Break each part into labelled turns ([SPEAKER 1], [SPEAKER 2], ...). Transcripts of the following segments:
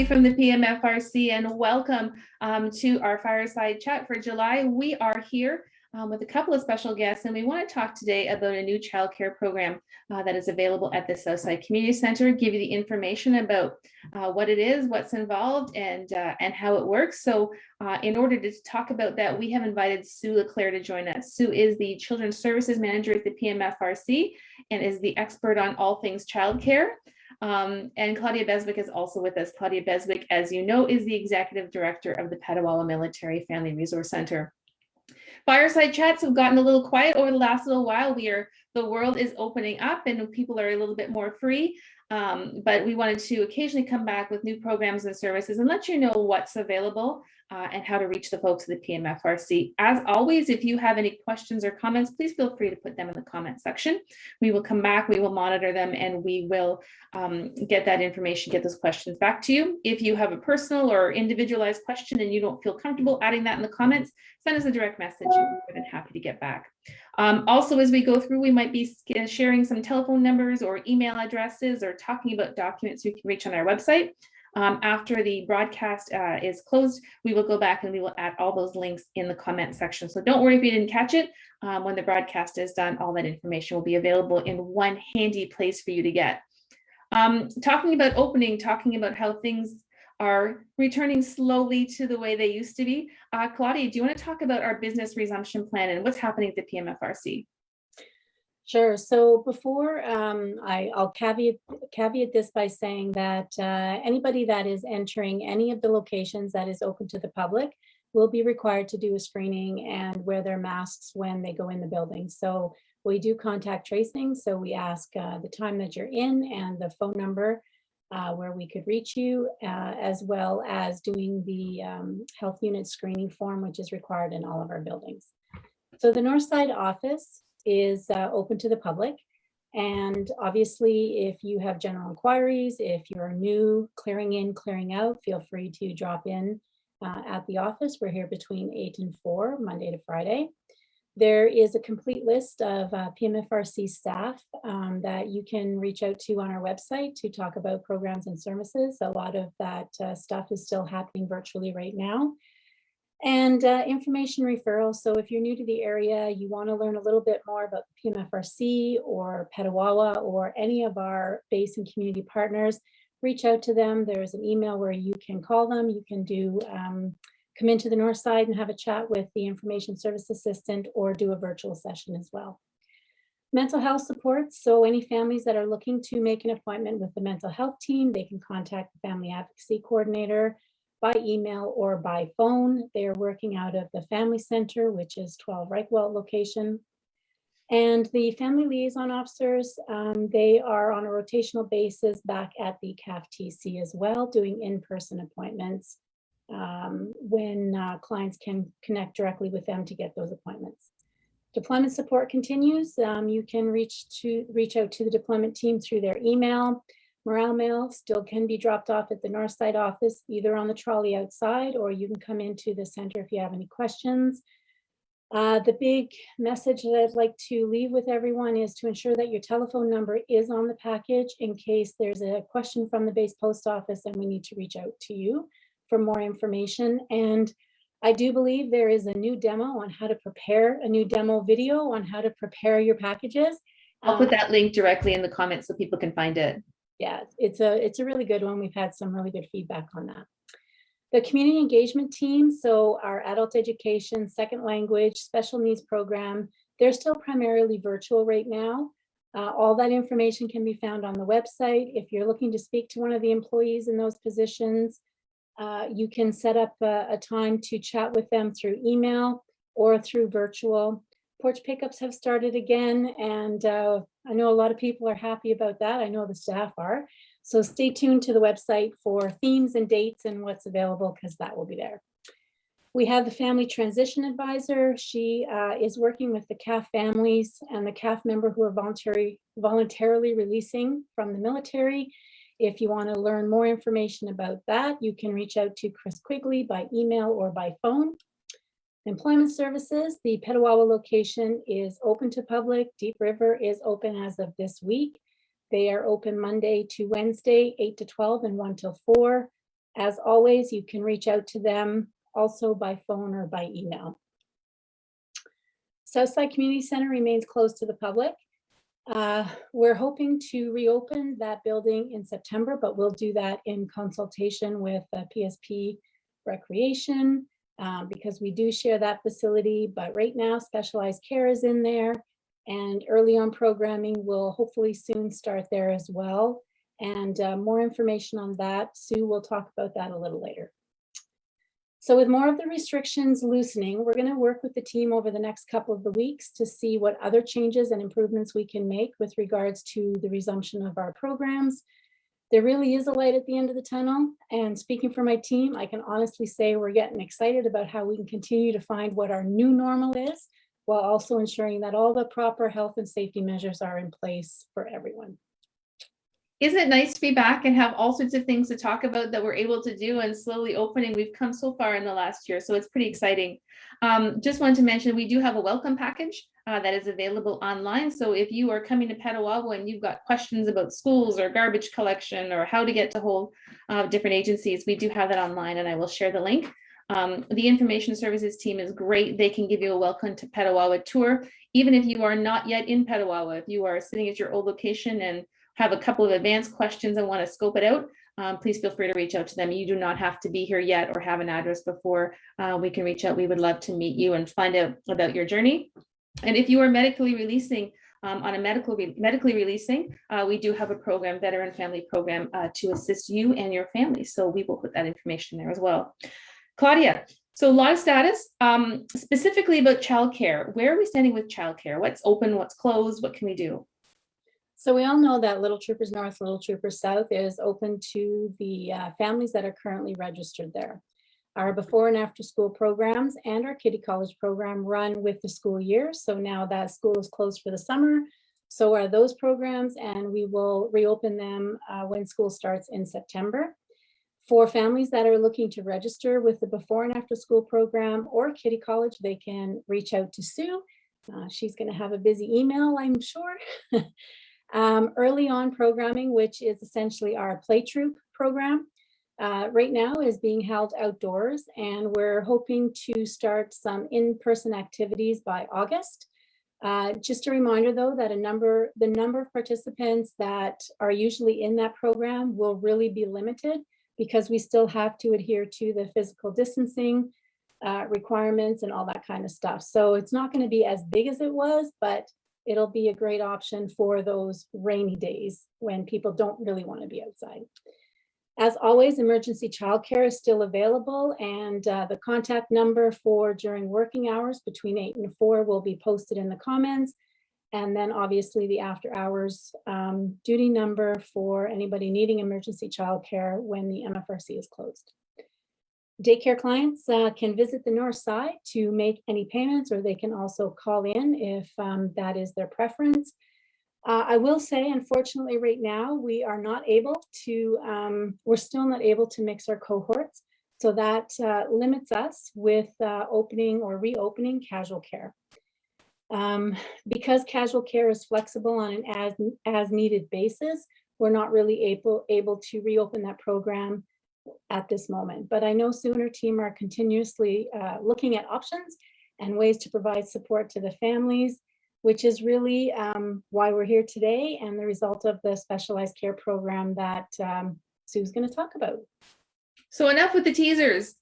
[SPEAKER 1] from the PMFRC, and welcome to our Fireside Chat for July. We are here with a couple of special guests, and we want to talk today about a new childcare program that is available at the Southside Community Center, give you the information about what it is, what's involved, and how it works. So in order to talk about that, we have invited Sue Leclair to join us. Sue is the Children's Services Manager at the PMFRC and is the expert on all things childcare. And Claudia Beswick is also with us. Claudia Beswick, as you know, is the Executive Director of the Petawawa Military Family Resource Center. Fireside chats have gotten a little quiet over the last little while. The world is opening up and people are a little bit more free. But we wanted to occasionally come back with new programs and services and let you know what's available and how to reach the folks at the PMFRC. As always, if you have any questions or comments, please feel free to put them in the comment section. We will come back, we will monitor them, and we will get that information, get those questions back to you. If you have a personal or individualized question and you don't feel comfortable adding that in the comments, send us a direct message. We're more than happy to get back. Also, as we go through, we might be sharing some telephone numbers or email addresses or talking about documents you can reach on our website. After the broadcast is closed, we will go back and we will add all those links in the comment section. So don't worry if you didn't catch it. When the broadcast is done, all that information will be available in one handy place for you to get. Talking about opening, talking about how things are returning slowly to the way they used to be. Claudia, do you want to talk about our business resumption plan and what's happening at the PMFRC?
[SPEAKER 2] Sure. So before I'll caveat this by saying that anybody that is entering any of the locations that is open to the public will be required to do a screening and wear their masks when they go in the building. So we do contact tracing. So we ask the time that you're in and the phone number where we could reach you, as well as doing the health unit screening form, which is required in all of our buildings. So the Northside office is open to the public. And obviously, if you have general inquiries, if you're new, clearing in, clearing out, feel free to drop in at the office. We're here between 8 and 4, Monday to Friday. There is a complete list of PMFRC staff that you can reach out to on our website to talk about programs and services. A lot of that stuff is still happening virtually right now. And information referrals. So if you're new to the area, you want to learn a little bit more about the PMFRC or Petawawa or any of our base and community partners, reach out to them. There's an email where you can call them. You can come into the North Side and have a chat with the information service assistant or do a virtual session as well. Mental health supports. So any families that are looking to make an appointment with the mental health team, they can contact the family advocacy coordinator by email or by phone. They are working out of the Family Center, which is 12 Reichwelt location. And the family liaison officers, they are on a rotational basis back at the CAF-TC as well, doing in-person appointments when clients can connect directly with them to get those appointments. Deployment support continues. You can reach out to the deployment team through their email. Morale mail still can be dropped off at the Northside office, either on the trolley outside, or you can come into the center if you have any questions. The big message that I'd like to leave with everyone is to ensure that your telephone number is on the package in case there's a question from the base post office and we need to reach out to you for more information. And I do believe there is a new demo on how to prepare, a new demo video on how to prepare your packages.
[SPEAKER 1] I'll put that link directly in the comments so people can find it.
[SPEAKER 2] Yeah, it's a really good one. We've had some really good feedback on that. The community engagement team, so our adult education, second language, special needs program, they're still primarily virtual right now. All that information can be found on the website. If you're looking to speak to one of the employees in those positions, you can set up a time to chat with them through email or through virtual. Porch pickups have started again, and I know a lot of people are happy about that. I know the staff are. So stay tuned to the website for themes and dates and what's available, because that will be there. We have the Family Transition Advisor. She is working with the CAF families and the CAF member who are voluntarily releasing from the military. If you want to learn more information about that, you can reach out to Chris Quigley by email or by phone. Employment services, the Petawawa location is open to public. Deep River is open as of this week. They are open Monday to Wednesday, 8 to 12 and 1 till 4. As always, you can reach out to them also by phone or by email. Southside Community Center remains closed to the public. We're hoping to reopen that building in September, but we'll do that in consultation with PSP Recreation because we do share that facility. But right now, specialized care is in there, and early on programming will hopefully soon start there as well. And more information on that, Sue will talk about that a little later. So with more of the restrictions loosening, we're going to work with the team over the next couple of the weeks to see what other changes and improvements we can make with regards to the resumption of our programs. There really is a light at the end of the tunnel. And speaking for my team, I can honestly say we're getting excited about how we can continue to find what our new normal is, while also ensuring that all the proper health and safety measures are in place for everyone.
[SPEAKER 1] Isn't it nice to be back and have all sorts of things to talk about that we're able to do and slowly opening? We've come so far in the last year, so it's pretty exciting. Just wanted to mention we do have a welcome package that is available online. So if you are coming to Petawawa and you've got questions about schools or garbage collection or how to get to whole different agencies, we do have that online, and I will share the link. The information services team is great. They can give you a welcome to Petawawa tour, even if you are not yet in Petawawa. If you are sitting at your old location and have a couple of advanced questions and want to scope it out, please feel free to reach out to them. You do not have to be here yet or have an address before we can reach out. We would love to meet you and find out about your journey. And if you are medically releasing, medically releasing, we do have a program, Veteran Family Program, to assist you and your family. So we will put that information there as well. Claudia, so a lot of status, specifically about childcare. Where are we standing with childcare? What's open, what's closed, what can we do?
[SPEAKER 2] So we all know that Little Troopers North, Little Troopers South is open to the families that are currently registered there. Our before and after school programs and our Kiddie College program run with the school year. So now that school is closed for the summer, so are those programs, and we will reopen them when school starts in September. For families that are looking to register with the before and after school program or Kiddie College, they can reach out to Sue. She's going to have a busy email, I'm sure. Early on programming, which is essentially our play troop program, right now is being held outdoors, and we're hoping to start some in-person activities by August. Just a reminder though that the number of participants that are usually in that program will really be limited because we still have to adhere to the physical distancing requirements and all that kind of stuff. So it's not going to be as big as it was, but it'll be a great option for those rainy days when people don't really want to be outside. As always, emergency childcare is still available, and the contact number for during working hours between 8 and 4 will be posted in the comments. And then obviously the after hours duty number for anybody needing emergency childcare when the MFRC is closed. Daycare clients can visit the north side to make any payments, or they can also call in if that is their preference. I will say, unfortunately, right now, we are not able to, we're still not able to mix our cohorts. So that limits us with opening or reopening casual care. Because casual care is flexible on an as needed basis, we're not really able to reopen that program at this moment. But I know Sue and her team are continuously looking at options and ways to provide support to the families, which is really why we're here today and the result of the specialized care program that Sue's going to talk about.
[SPEAKER 1] So enough with the teasers.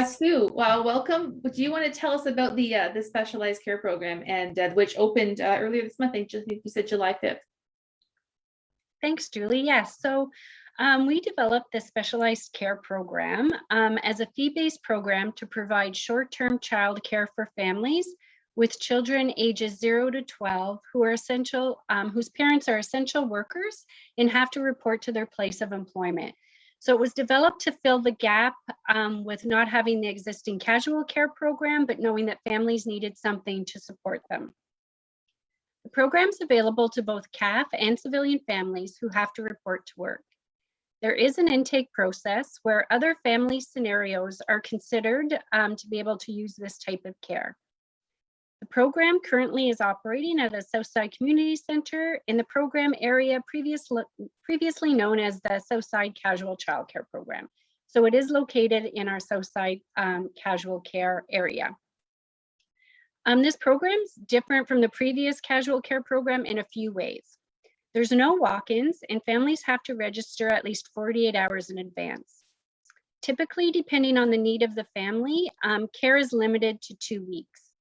[SPEAKER 1] Sue, well, welcome. Do you want to tell us about the specialized care program and which opened earlier this month? I think you said July 5th.
[SPEAKER 3] Thanks, Julie. Yes. So we developed the specialized care program as a fee-based program to provide short-term child care for families with children ages 0 to 12 who are essential, whose parents are essential workers and have to report to their place of employment. So it was developed to fill the gap with not having the existing casual care program, but knowing that families needed something to support them. The program is available to both CAF and civilian families who have to report to work. There is an intake process where other family scenarios are considered to be able to use this type of care. The program currently is operating at a Southside Community Center in the program area previously known as the Southside Casual Childcare Program. So it is located in our Southside casual care area. This program's different from the previous casual care program in a few ways. There's no walk-ins, and families have to register at least 48 hours in advance. Typically, depending on the need of the family, care is limited to 2 weeks.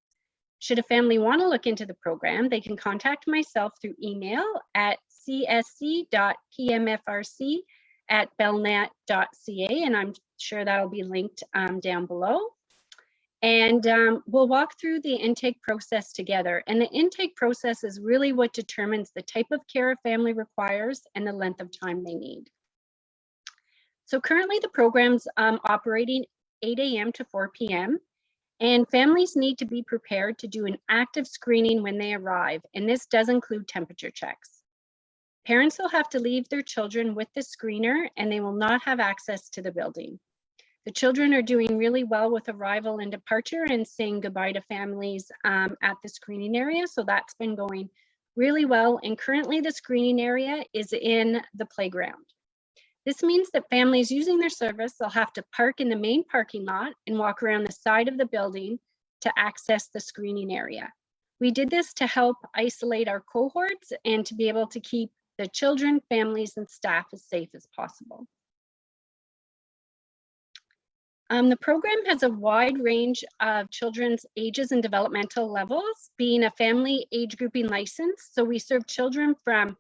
[SPEAKER 3] Should a family want to look into the program, they can contact myself through email at csc.pmfrc@belnet.ca, and I'm sure that'll be linked down below. And we'll walk through the intake process together. And the intake process is really what determines the type of care a family requires and the length of time they need. So currently the program's operating 8 a.m. to 4 p.m. and families need to be prepared to do an active screening when they arrive. And this does include temperature checks. Parents will have to leave their children with the screener and they will not have access to the building. The children are doing really well with arrival and departure and saying goodbye to families at the screening area. So that's been going really well. And currently the screening area is in the playground. This means that families using their service will have to park in the main parking lot and walk around the side of the building to access the screening area. We did this to help isolate our cohorts and to be able to keep the children, families, and staff as safe as possible. The program has a wide range of children's ages and developmental levels, being a family age grouping license. So we serve children from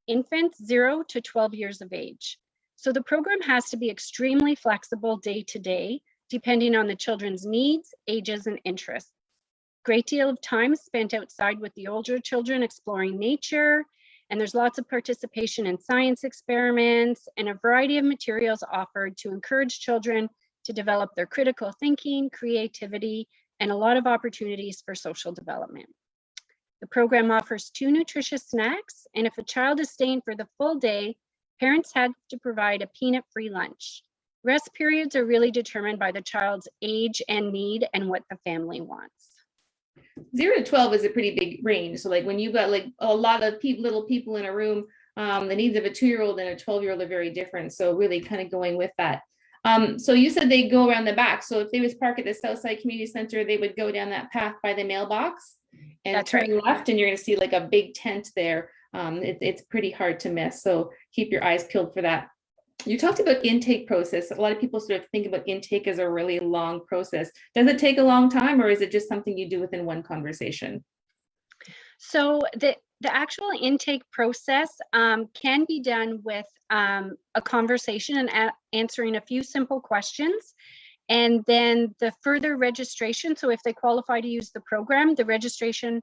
[SPEAKER 3] infants 0 to 12 years of age. So the program has to be extremely flexible day to day, depending on the children's needs, ages, and interests. Great deal of time spent outside with the older children exploring nature, and there's lots of participation in science experiments and a variety of materials offered to encourage children to develop their critical thinking, creativity, and a lot of opportunities for social development. The program offers 2 nutritious snacks, and if a child is staying for the full day, parents have to provide a peanut-free lunch. Rest periods are really determined by the child's age and need and what the family wants.
[SPEAKER 1] 0 to 12 is a pretty big range. So like when you've got like a lot of little people in a room, the needs of a 2-year-old and a 12-year-old are very different. So really kind of going with that. So you said they go around the back. So if they was park at the Southside Community Center, they would go down that path by the mailbox and
[SPEAKER 3] That's
[SPEAKER 1] turn
[SPEAKER 3] right.
[SPEAKER 1] left, and you're going to see like a big tent there. It's pretty hard to miss. So keep your eyes peeled for that. You talked about intake process. A lot of people sort of think about intake as a really long process. Does it take a long time, or is it just something you do within one conversation?
[SPEAKER 3] So the actual intake process can be done with a conversation and answering a few simple questions. And then the further registration, so if they qualify to use the program, the registration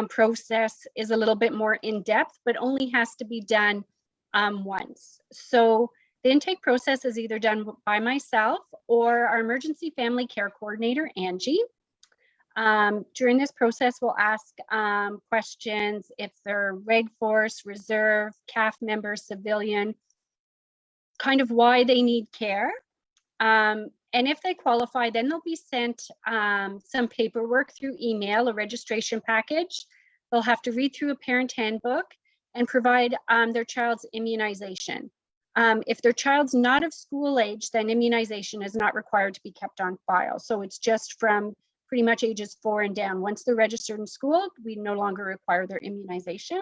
[SPEAKER 3] process is a little bit more in depth, but only has to be done once. So the intake process is either done by myself or our emergency family care coordinator, Angie. During this process, we'll ask questions if they're Reg Force, Reserve, CAF member, civilian, kind of why they need care. And if they qualify, then they'll be sent some paperwork through email, a registration package. They'll have to read through a parent handbook and provide their child's immunization. If their child's not of school age, then immunization is not required to be kept on file. So it's just from pretty much ages 4 and down. Once they're registered in school, we no longer require their immunization.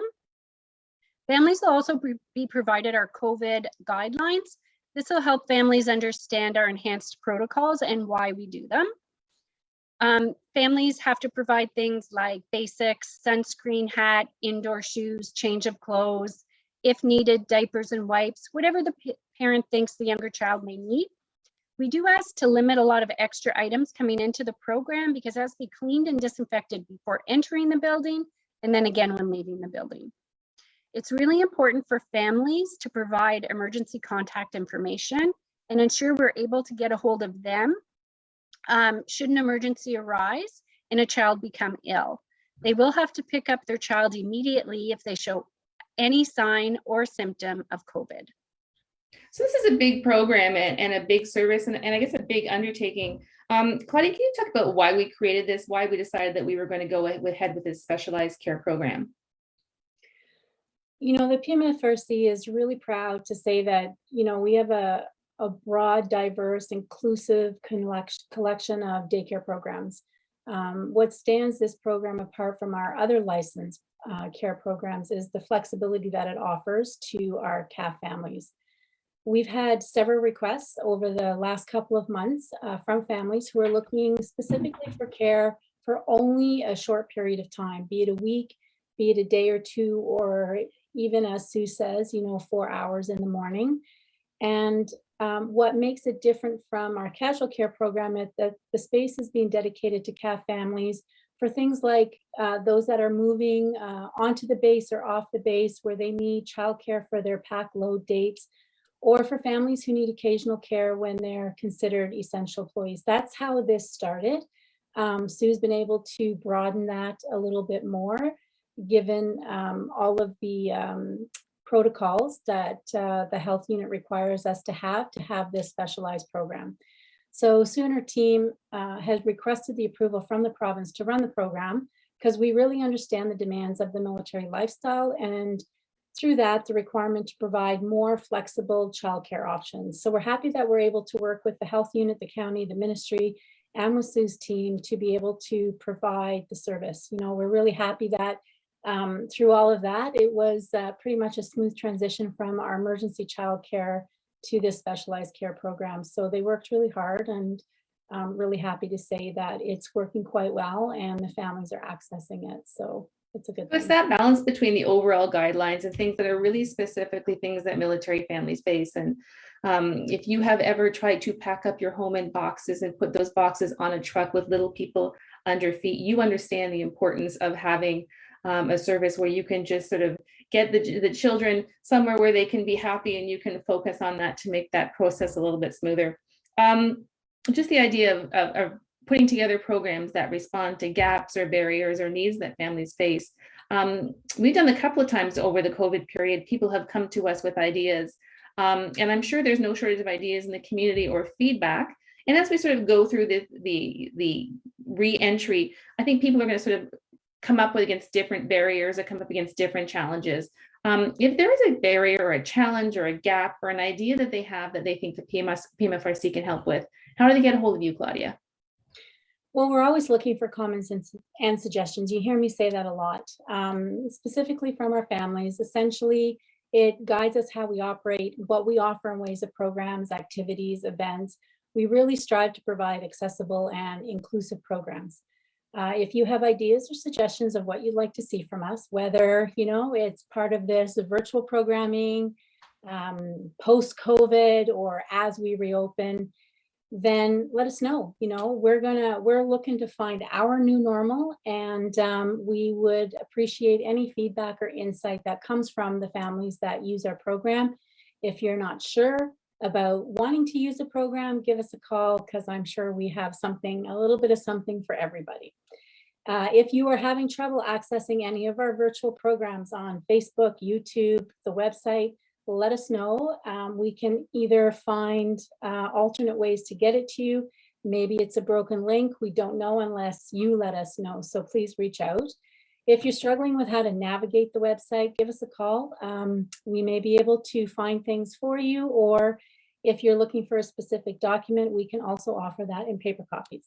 [SPEAKER 3] Families will also be provided our COVID guidelines. This will help families understand our enhanced protocols and why we do them. Families have to provide things like basics, sunscreen, hat, indoor shoes, change of clothes, if needed, diapers and wipes, whatever the parent thinks the younger child may need. We do ask to limit a lot of extra items coming into the program because it has to be cleaned and disinfected before entering the building and then again when leaving the building. It's really important for families to provide emergency contact information and ensure we're able to get a hold of them should an emergency arise and a child become ill. They will have to pick up their child immediately if they show any sign or symptom of COVID.
[SPEAKER 1] So this is a big program and a big service and I guess a big undertaking. Claudia, can you talk about why we created this, why we decided that we were going to go ahead with this specialized care program?
[SPEAKER 2] You know, the PMFRC is really proud to say that, you know, we have a a broad, diverse, inclusive collection of daycare programs. What stands this program apart from our other licensed care programs is the flexibility that it offers to our CAF families. We've had several requests over the last couple of months from families who are looking specifically for care for only a short period of time, be it a week, be it a day or two, or even, as Sue says, 4 hours in the morning. And what makes it different from our casual care program is that the space is being dedicated to CAF families for things like those that are moving onto the base or off the base where they need childcare for their pack load dates, or for families who need occasional care when they're considered essential employees. That's how this started. Sue's been able to broaden that a little bit more, given all of the protocols that the health unit requires us to have this specialized program. So Sue and her team has requested the approval from the province to run the program because we really understand the demands of the military lifestyle, and through that, the requirement to provide more flexible childcare options. So we're happy that we're able to work with the health unit, the county, the ministry, and with Sue's team to be able to provide the service. We're really happy that through all of that, it was pretty much a smooth transition from our emergency childcare to this specialized care program. So they worked really hard, and I'm really happy to say that it's working quite well and the families are accessing it. So it's a good thing.
[SPEAKER 1] It's that balance between the overall guidelines and things that are really specifically things that military families face. And if you have ever tried to pack up your home in boxes and put those boxes on a truck with little people under feet, you understand the importance of having a service where you can just sort of get the children somewhere where they can be happy and you can focus on that to make that process a little bit smoother. Just the idea of putting together programs that respond to gaps or barriers or needs that families face. We've done a couple of times over the COVID period. People have come to us with ideas, and I'm sure there's no shortage of ideas in the community or feedback. And as we sort of go through the re-entry, I think people are going to sort of come up against different barriers or come up against different challenges. If there is a barrier or a challenge or a gap or an idea that they have that they think the PMFRC can help with, how do they get a hold of you, Claudia?
[SPEAKER 2] Well, we're always looking for comments and suggestions. You hear me say that a lot, specifically from our families. Essentially, it guides us how we operate, what we offer in ways of programs, activities, events. We really strive to provide accessible and inclusive programs. If you have ideas or suggestions of what you'd like to see from us, whether it's part of this virtual programming, post-COVID, or as we reopen, then let us know. We're looking to find our new normal, and we would appreciate any feedback or insight that comes from the families that use our program. If you're not sure about wanting to use a program, give us a call, because I'm sure we have a little bit of something for everybody. If you are having trouble accessing any of our virtual programs on Facebook, YouTube, the website, let us know. We can either find alternate ways to get it to you. Maybe it's a broken link. We don't know unless you let us know. So please reach out. If you're struggling with how to navigate the website, give us a call. We may be able to find things for you, or if you're looking for a specific document, we can also offer that in paper copies.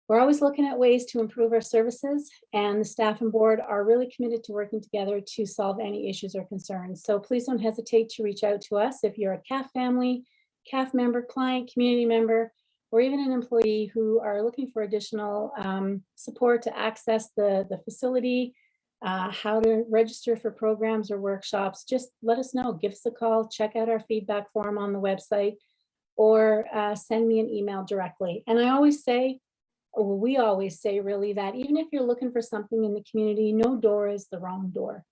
[SPEAKER 2] We're always looking at ways to improve our services, and the staff and board are really committed to working together to solve any issues or concerns. So please don't hesitate to reach out to us if you're a CAF family, CAF member, client, community member, or even an employee who are looking for additional support to access the facility, how to register for programs or workshops. Just let us know. Give us a call, check out our feedback form on the website, or send me an email directly. And we always say really that even if you're looking for something in the community, no door is the wrong door.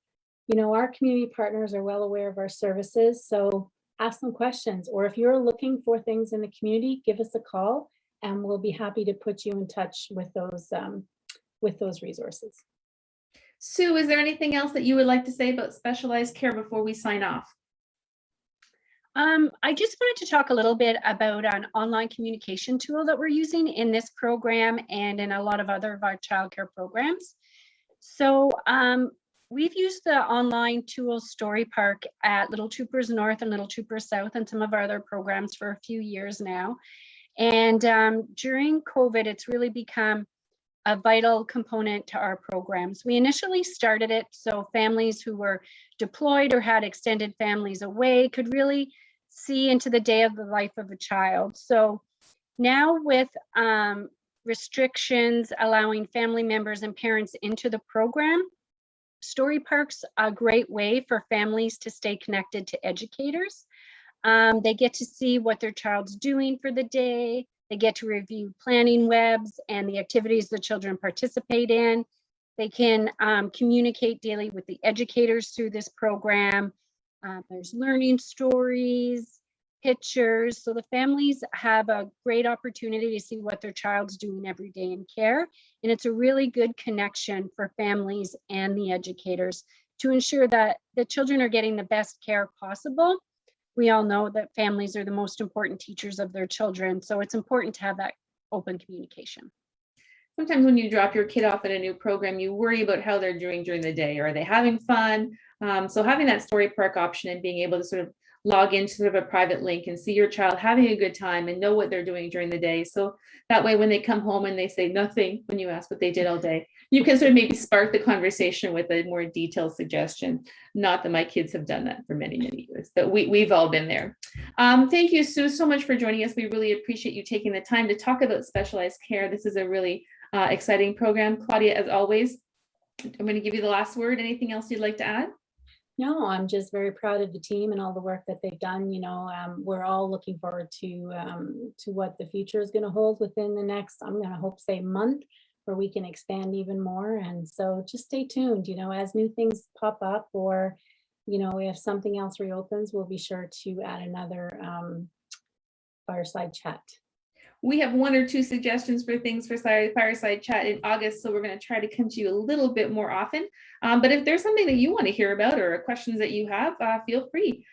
[SPEAKER 2] Our community partners are well aware of our services, so ask them questions. Or if you're looking for things in the community, give us a call and we'll be happy to put you in touch with those resources.
[SPEAKER 1] Sue, is there anything else that you would like to say about specialized care before we sign off?
[SPEAKER 3] I just wanted to talk a little bit about an online communication tool that we're using in this program and in a lot of other of our childcare programs. So we've used the online tool Story Park at Little Troopers North and Little Troopers South and some of our other programs for a few years now. And during COVID, it's really become a vital component to our programs. We initially started it so families who were deployed or had extended families away could really see into the day of the life of a child. So now with restrictions allowing family members and parents into the program, Story Park's a great way for families to stay connected to educators. They get to see what their child's doing for the day. They get to review planning webs and the activities the children participate in. They can communicate daily with the educators through this program. There's learning stories, pictures. So the families have a great opportunity to see what their child's doing every day in care. And it's a really good connection for families and the educators to ensure that the children are getting the best care possible. We all know that families are the most important teachers of their children. So it's important to have that open communication.
[SPEAKER 1] Sometimes when you drop your kid off at a new program, you worry about how they're doing during the day. Are they having fun? So having that Story Park option and being able to sort of log into sort of a private link and see your child having a good time and know what they're doing during the day. So that way, when they come home and they say nothing, when you ask what they did all day, you can sort of maybe spark the conversation with a more detailed suggestion. Not that my kids have done that for many, many years, but we've all been there. Thank you, Sue, so much for joining us. We really appreciate you taking the time to talk about specialized care. This is a really exciting program. Claudia, as always, I'm going to give you the last word. Anything else you'd like to add?
[SPEAKER 2] No, I'm just very proud of the team and all the work that they've done. You know, we're all looking forward to what the future is going to hold within the next, I'm going to hope say month, where we can expand even more. And so just stay tuned, you know, as new things pop up, or, you know, if something else reopens, we'll be sure to add another fireside chat.
[SPEAKER 1] We have one or two suggestions for things for Fireside Chat in August, so we're going to try to come to you a little bit more often. But if there's something that you want to hear about or questions that you have, feel free.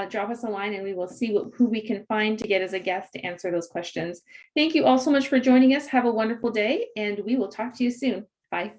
[SPEAKER 1] Drop us a line and we will see who we can find to get as a guest to answer those questions. Thank you all so much for joining us. Have a wonderful day, and we will talk to you soon. Bye.